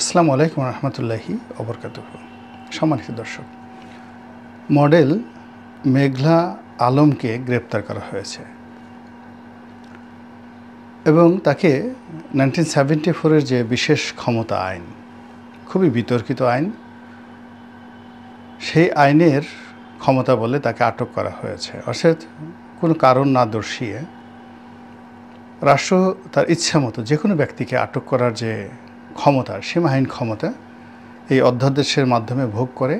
আসসালামু আলাইকুম রহমতুল্লাহি ওবরকাতুহু। সম্মানিত দর্শক, মডেল মেঘলা আলমকে গ্রেপ্তার করা হয়েছে এবং তাকে 1974-এর যে বিশেষ ক্ষমতা আইন, খুবই বিতর্কিত আইন, সেই আইনের ক্ষমতা বলে তাকে আটক করা হয়েছে। অর্থাৎ কোনো কারণ না দর্শিয়ে রাষ্ট্র তার ইচ্ছা মতো যে কোনো ব্যক্তিকে আটক করার যে ক্ষমতা, সীমাহীন ক্ষমতা এই অধ্যাদেশের মাধ্যমে ভোগ করে।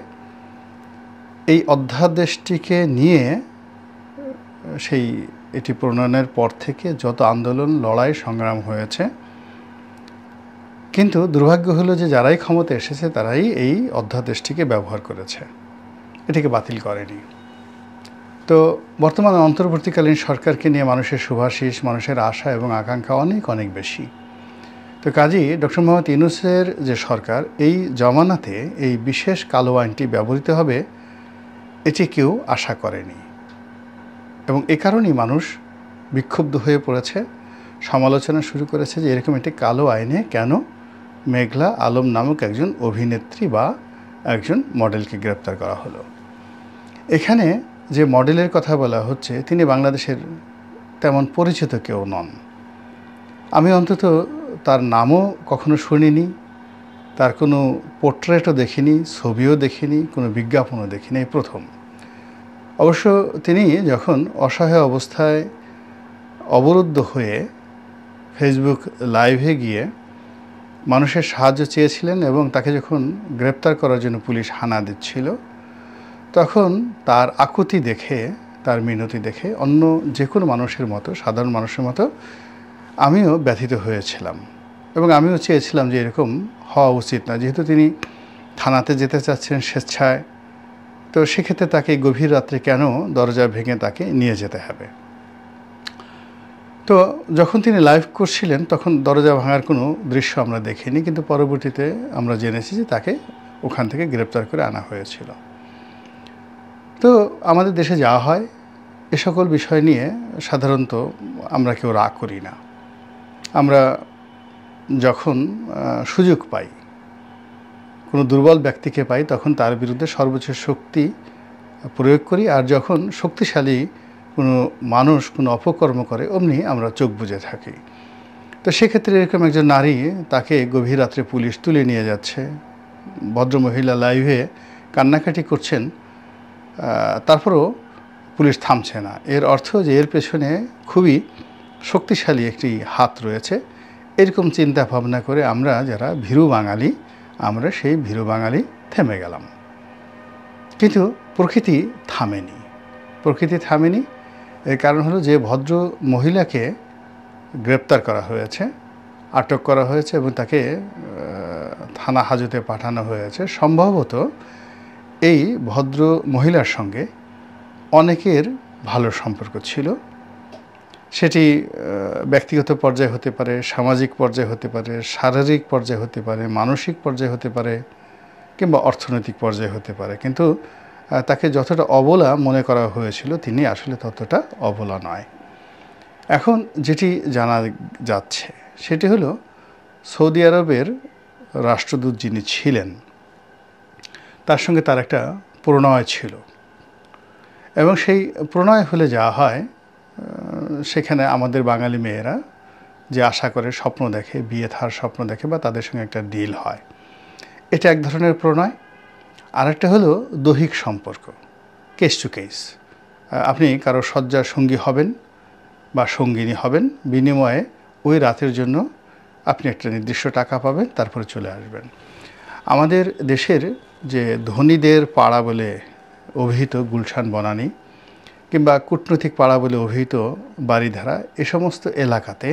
এই অধ্যাদেশটিকে নিয়ে এটি প্রণয়নের পর থেকে যত আন্দোলন, লড়াই, সংগ্রাম হয়েছে, কিন্তু দুর্ভাগ্য হলো যে যারাই ক্ষমতা এসেছে তারাই এই অধ্যাদেশটিকে ব্যবহার করেছে, এটিকে বাতিল করেনি। তো বর্তমানে অন্তর্বর্তীকালীন সরকারকে নিয়ে মানুষের শুভাশিস, মানুষের আশা এবং আকাঙ্ক্ষা অনেক অনেক বেশি। তো কাজী ডক্টর মোহাম্মদ ইউনূসের যে সরকার, এই জমানাতে এই বিশেষ কালো আইনটি ব্যবহৃত হবে এটি কেউ আশা করেনি এবং এ কারণেই মানুষ বিক্ষুব্ধ হয়ে পড়েছে, সমালোচনা শুরু করেছে যে এরকম একটি কালো আইনে কেন মেঘলা আলম নামক একজন অভিনেত্রী বা একজন মডেলকে গ্রেপ্তার করা হলো। এখানে যে মডেলের কথা বলা হচ্ছে তিনি বাংলাদেশের তেমন পরিচিত কেউ নন। আমি অন্তত তার নামও কখনো শুনিনি, তার কোনো পোর্ট্রেটও দেখিনি, ছবিও দেখিনি, কোনো বিজ্ঞাপনও দেখিনি, এই প্রথম। অবশ্য তিনি যখন অসহায় অবস্থায় অবরুদ্ধ হয়ে ফেসবুক লাইভে গিয়ে মানুষের সাহায্য চেয়েছিলেন এবং তাকে যখন গ্রেপ্তার করার জন্য পুলিশ হানা দিচ্ছিল, তখন তার আকুতি দেখে, তার মিনতি দেখে অন্য যে কোনো মানুষের মতো, সাধারণ মানুষের মতো আমিও ব্যথিত হয়েছিলাম এবং আমিও চেয়েছিলাম যে এরকম হওয়া উচিত না। যেহেতু তিনি থানাতে যেতে চাচ্ছেন স্বেচ্ছায়, তো সেক্ষেত্রে তাকে গভীর রাত্রে কেন দরজা ভেঙে তাকে নিয়ে যেতে হবে। তো যখন তিনি লাইভ করছিলেন তখন দরজা ভাঙার কোনো দৃশ্য আমরা দেখিনি, কিন্তু পরবর্তীতে আমরা জেনেছি যে তাকে ওখান থেকে গ্রেপ্তার করে আনা হয়েছিল। তো আমাদের দেশে যাওয়া হয়, এ সকল বিষয় নিয়ে সাধারণত আমরা কেউ রাগ করি না। আমরা যখন সুযোগ পাই, কোনো দুর্বল ব্যক্তিকে পাই, তখন তার বিরুদ্ধে সর্বোচ্চ শক্তি প্রয়োগ করি, আর যখন শক্তিশালী কোনো মানুষ কোনো অপকর্ম করে অমনি আমরা চোখ বুজে থাকি। তো সেক্ষেত্রে এরকম একজন নারী, তাকে গভীর রাত্রে পুলিশ তুলে নিয়ে যাচ্ছে, ভদ্রমহিলা লাইভে কান্নাকাটি করছেন, তারপরও পুলিশ থামছে না। এর অর্থ যে এর পেছনে খুবই শক্তিশালী একটি হাত রয়েছে। এরকম চিন্তা ভাবনা করে আমরা যারা ভীরু বাঙালি, আমরা সেই ভীরু বাঙালি থেমে গেলাম। কিন্তু প্রকৃতি থামেনি। এর কারণ হলো যে ভদ্র মহিলাকে গ্রেপ্তার করা হয়েছে, আটক করা হয়েছে এবং তাকে থানা হাজতে পাঠানো হয়েছে। সম্ভবত এই ভদ্র মহিলার সঙ্গে অনেকের ভালো সম্পর্ক ছিল। সেটি ব্যক্তিগত পর্যায়ে হতে পারে, সামাজিক পর্যায়ে হতে পারে, শারীরিক পর্যায়ে হতে পারে, মানসিক পর্যায়ে হতে পারে, কিংবা অর্থনৈতিক পর্যায়ে হতে পারে। কিন্তু তাকে যতটা অবলা মনে করা হয়েছিল তিনি আসলে ততটা অবলা নয়। এখন যেটি জানা যাচ্ছে সেটি হলো সৌদি আরবের রাষ্ট্রদূত যিনি ছিলেন তার সঙ্গে তার একটা প্রণয় ছিল এবং সেই প্রণয় হলে যাওয়া হয় সেখানে আমাদের বাঙালি মেয়েরা যে আশা করে, স্বপ্ন দেখে, বিয়ে থার স্বপ্ন দেখে বা তাদের সঙ্গে একটা ডিল হয়, এটা এক ধরনের প্রণয়। আরেকটা হলো দৈহিক সম্পর্ক, কেস টু কেস। আপনি কারো শয্যার সঙ্গী হবেন বা সঙ্গিনী হবেন, বিনিময়ে ওই রাতের জন্য আপনি একটা নির্দিষ্ট টাকা পাবেন, তারপরে চলে আসবেন। আমাদের দেশের যে ধনীদের পাড়া বলে অভিহিত গুলশান বনানী কিংবা কূটনৈতিক পাড়া বলে অভিহিত বাড়িধারা, এ সমস্ত এলাকাতে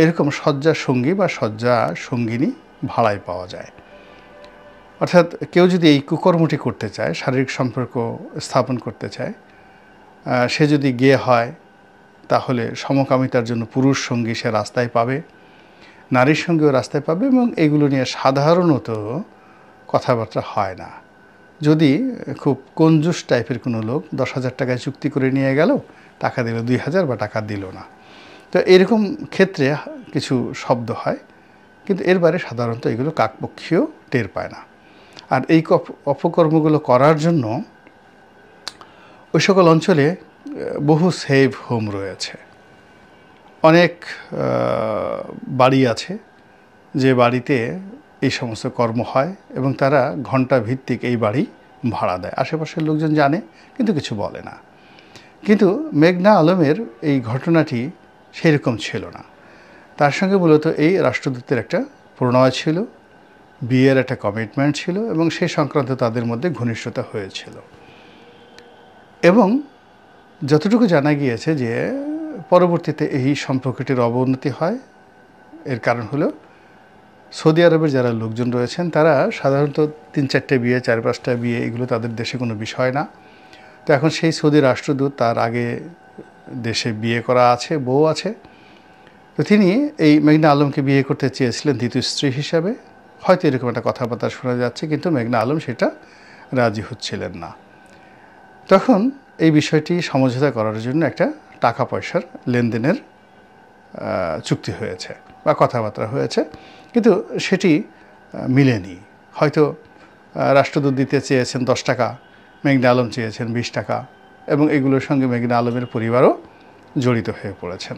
এরকম শয্যার সঙ্গী বা শয্যা সঙ্গিনী ভাড়ায় পাওয়া যায়। অর্থাৎ কেউ যদি এই কুকর্মটি করতে চায়, শারীরিক সম্পর্ক স্থাপন করতে চায়, সে যদি গে হয় তাহলে সমকামিতার জন্য পুরুষ সঙ্গী সে রাস্তায় পাবে, নারীর সঙ্গেও রাস্তায় পাবে এবং এগুলো নিয়ে সাধারণত কথাবার্তা হয় না। যদি খুব কঞ্জুস টাইপের কোনো লোক 10,000 টাকায় চুক্তি করে নিয়ে গেল, টাকা দিল 2,000 বা টাকা দিল না, তো এরকম ক্ষেত্রে কিছু শব্দ হয়, কিন্তু এর বাইরে সাধারণত এগুলো কাকপক্ষীয় টের পায় না। আর এই অপকর্মগুলো করার জন্য ওই সকল অঞ্চলে বহু সেভ হোম রয়েছে, অনেক বাড়ি আছে যে বাড়িতে এই সমস্ত কর্ম হয় এবং তারা ঘণ্টা ভিত্তিক এই বাড়ি ভাড়া দেয়। আশেপাশের লোকজন জানে কিন্তু কিছু বলে না। কিন্তু মেঘনা আলমের এই ঘটনাটি সেরকম ছিল না। তার সঙ্গে মূলত এই রাষ্ট্রদূতের একটা প্রণয় ছিল, বিয়ের একটা কমিটমেন্ট ছিল এবং সেই সংক্রান্ত তাদের মধ্যে ঘনিষ্ঠতা হয়েছিল। এবং যতটুকু জানা গিয়েছে যে পরবর্তীতে এই সম্পর্কটির অবনতি হয়। এর কারণ হলো সৌদি আরবের যারা লোকজন রয়েছেন তারা সাধারণত 3-4টে বিয়ে, 4-5টা বিয়ে এগুলো তাদের দেশে কোনো বিষয় না। তো এখন সেই সৌদি রাষ্ট্রদূত, তার আগে দেশে বিয়ে করা আছে, বউ আছে। তো তিনি এই মেঘনা আলমকে বিয়ে করতে চেয়েছিলেন দ্বিতীয় স্ত্রী হিসাবে, হয়তো এরকম একটা কথাবার্তা শোনা যাচ্ছে, কিন্তু মেঘনা আলম সেটা রাজি হচ্ছিলেন না। তখন এই বিষয়টি সমঝোতা করার জন্য একটা টাকা পয়সার লেনদেনের চুক্তি হয়েছে বা কথাবার্তা হয়েছে, কিন্তু সেটি মিলেনি। হয়তো রাষ্ট্রদূত দিতে চেয়েছেন 10 টাকা, মেঘনা আলম চেয়েছেন 20 টাকা, এবং এগুলোর সঙ্গে মেঘনা আলমের পরিবারও জড়িত হয়ে পড়েছেন।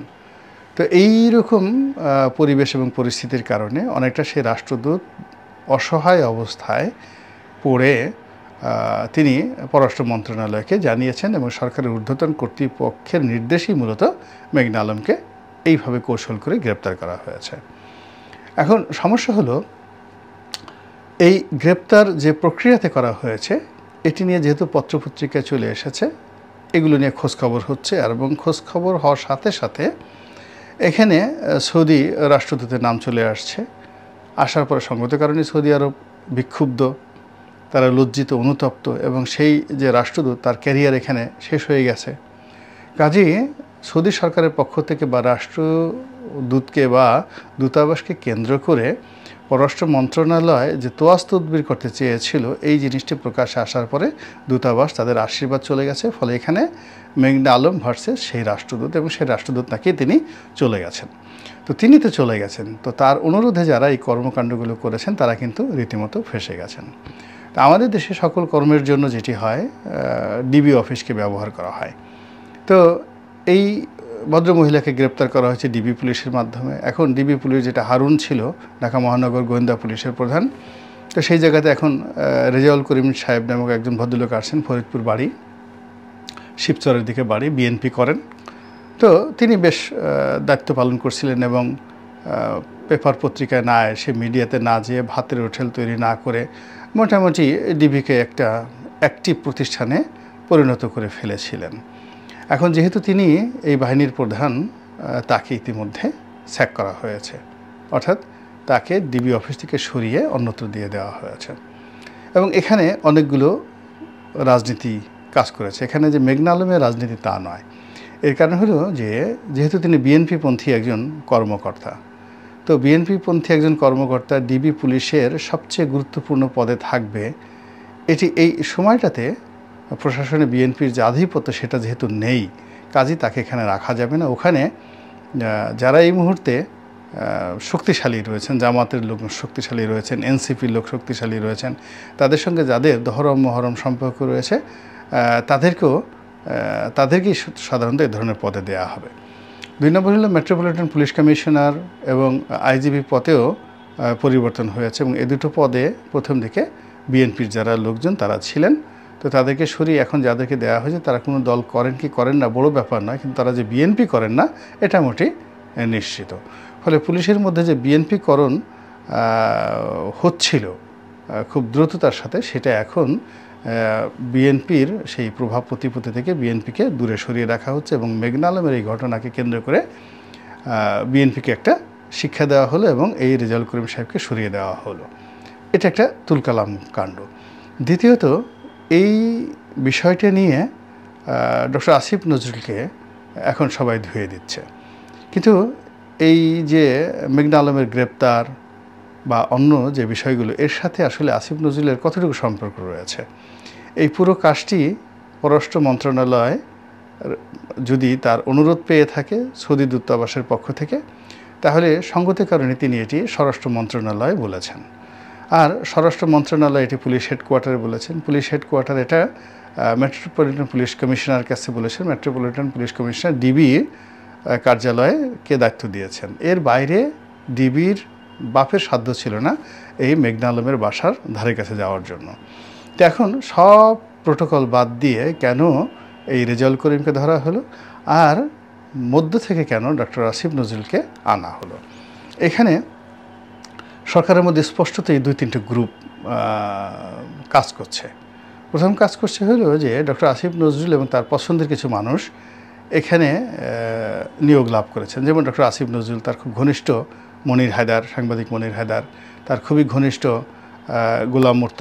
তো এই রকম পরিবেশ এবং পরিস্থিতির কারণে অনেকটা সেই রাষ্ট্রদূত অসহায় অবস্থায় পড়ে তিনি পররাষ্ট্র মন্ত্রণালয়কে জানিয়েছেন এবং সরকারের ঊর্ধ্বতন কর্তৃপক্ষের নির্দেশেই মূলত মেঘনা আলমকে এইভাবে কৌশল করে গ্রেপ্তার করা হয়েছে। এখন সমস্যা হলো, এই গ্রেপ্তার যে প্রক্রিয়াতে করা হয়েছে এটি নিয়ে যেহেতু পত্রপত্রিকায় চলে এসেছে, এগুলো নিয়ে খোঁজখবর হচ্ছে, এবং খোঁজখবর হওয়ার সাথে সাথে এখানে সৌদি রাষ্ট্রদূতের নাম চলে আসছে। আসার পরে সঙ্গত কারণে সৌদি আরব বিক্ষুব্ধ, তারা লজ্জিত, অনুতপ্ত, এবং সেই যে রাষ্ট্রদূত তার ক্যারিয়ার এখানে শেষ হয়ে গেছে। কাজেই সৌদি সরকারের পক্ষ থেকে বা রাষ্ট্রদূতকে বা দূতাবাসকে কেন্দ্র করে পররাষ্ট্র মন্ত্রণালয় যে তোয়াজ তদবির করতে চেয়েছিল, এই জিনিসটি প্রকাশ্যে আসার পরে দূতাবাস তাদের আশীর্বাদ চলে গেছে। ফলে এখানে মেঘনা আলম ভার্সেস সেই রাষ্ট্রদূত, এবং সেই রাষ্ট্রদূত নাকি তিনি চলে গেছেন। তো তিনি তো চলে গেছেন, তো তার অনুরোধে যারা এই কর্মকাণ্ডগুলো করেছেন তারা কিন্তু রীতিমতো ফেঁসে গেছেন। তো আমাদের দেশে সকল কর্মের জন্য যেটি হয়, ডিবি অফিসকে ব্যবহার করা হয়। তো এই ভদ্রমহিলাকে গ্রেপ্তার করা হয়েছে ডিবি পুলিশের মাধ্যমে। এখন ডিবি পুলিশ, যেটা হারুন ছিল ঢাকা মহানগর গোয়েন্দা পুলিশের প্রধান, তো সেই জায়গাতে এখন রেজাউল করিম সাহেব নামক একজন ভদ্রলোক আসছেন, ফরিদপুর বাড়ি, শিবচরের দিকে বাড়ি, বিএনপি করেন। তো তিনি বেশ দায়িত্ব পালন করছিলেন এবং পেপার পত্রিকায় না এসে, মিডিয়াতে না যেয়ে, ভাতের হোটেল তৈরি না করে মোটামুটি ডিবিকে একটা অ্যাক্টিভ প্রতিষ্ঠানে পরিণত করে ফেলেছিলেন। এখন যেহেতু তিনি এই বাহিনীর প্রধান, তাকে ইতিমধ্যে স্যাক করা হয়েছে, অর্থাৎ তাকে ডিবি অফিস থেকে সরিয়ে অন্যত্র দিয়ে দেওয়া হয়েছে। এবং এখানে অনেকগুলো রাজনীতি কাজ করেছে। এখানে যে মেঘনা আলমের রাজনীতি তা নয়। এর কারণ হলো যে যেহেতু তিনি বিএনপিপন্থী একজন কর্মকর্তা, তো বিএনপিপন্থী একজন কর্মকর্তা ডিবি পুলিশের সবচেয়ে গুরুত্বপূর্ণ পদে থাকবে, এটি এই সময়টাতে প্রশাসনে বিএনপির যে আধিপত্য সেটা যেহেতু নেই, কাজেই তাকে এখানে রাখা যাবে না। ওখানে যারা এই মুহূর্তে শক্তিশালী রয়েছেন, জামাতের লোক শক্তিশালী রয়েছেন, এনসিপির লোক শক্তিশালী রয়েছেন, তাদের সঙ্গে যাদের দহরম মহরম সম্পর্ক রয়েছে তাদেরকেই সাধারণত এই ধরনের পদে দেওয়া হবে। 2 নম্বর হলো মেট্রোপলিটন পুলিশ কমিশনার এবং আইজিপি পদেও পরিবর্তন হয়েছে, এবং এই দুটো পদে প্রথম দিকে বিএনপির যারা লোকজন তারা ছিলেন। তো তাদেরকে সরিয়ে এখন যাদেরকে দেওয়া হয়েছে তারা কোনো দল করেন কি করেন না বড় ব্যাপার নয়, কিন্তু তারা যে বিএনপি করেন না এটা মোটেই নিশ্চিত। ফলে পুলিশের মধ্যে যে বিএনপিকরণ হচ্ছিল খুব দ্রুততার সাথে, সেটা এখন বিএনপির সেই প্রভাব প্রতিপত্তি থেকে বিএনপিকে দূরে সরিয়ে রাখা হচ্ছে, এবং মেঘনা আলমের এই ঘটনাকে কেন্দ্র করে বিএনপিকে একটা শিক্ষা দেওয়া হলো এবং এই রেজাউল করিম সাহেবকে সরিয়ে দেওয়া হলো। এটা একটা তুলকালাম কাণ্ড। দ্বিতীয়ত, এই বিষয়টা নিয়ে ডক্টর আসিফ নজরুলকে এখন সবাই ধুয়ে দিচ্ছে, কিন্তু এই যে মেঘনা আলমের গ্রেপ্তার বা অন্য যে বিষয়গুলো, এর সাথে আসলে আসিফ নজরুলের কতটুকু সম্পর্ক রয়েছে? এই পুরো কাজটি পররাষ্ট্র মন্ত্রণালয় যদি তার অনুরোধ পেয়ে থাকে সৌদি দূতাবাসের পক্ষ থেকে, তাহলে সঙ্গতির কারণে তিনি এটি স্বরাষ্ট্র মন্ত্রণালয়ে বলেছেন। আর স্বরাষ্ট্র মন্ত্রণালয় এটি পুলিশ হেডকোয়ার্টারে বলেছেন। পুলিশ হেডকোয়ার্টার এটা মেট্রোপলিটন পুলিশ কমিশনার কাছে বলেছেন। মেট্রোপলিটন পুলিশ কমিশনার ডিবি কার্যালয়ে কে দায়িত্ব দিয়েছেন। এর বাইরে ডিবির বাপের সাধ্য ছিল না এই মেঘনা আলমের বাসার ধারে কাছে যাওয়ার জন্য। তো এখন সব প্রোটোকল বাদ দিয়ে কেন এই রেজাউল করিমকে ধরা হলো, আর মধ্য থেকে কেন ডক্টর আসিফ নজরুলকে আনা হলো? এখানে সরকারের মধ্যে স্পষ্টতই 2-3টে গ্রুপ কাজ করছে। প্রথম কাজ করছে হলো যে ডক্টর আসিফ নজরুল এবং তার পছন্দের কিছু মানুষ এখানে নিয়োগ লাভ করেছেন। যেমন ডক্টর আসিফ নজরুল, তার খুব ঘনিষ্ঠ মনির হায়দার, সাংবাদিক মনির হায়দার, তার খুবই ঘনিষ্ঠ গোলাম মুর্তজা।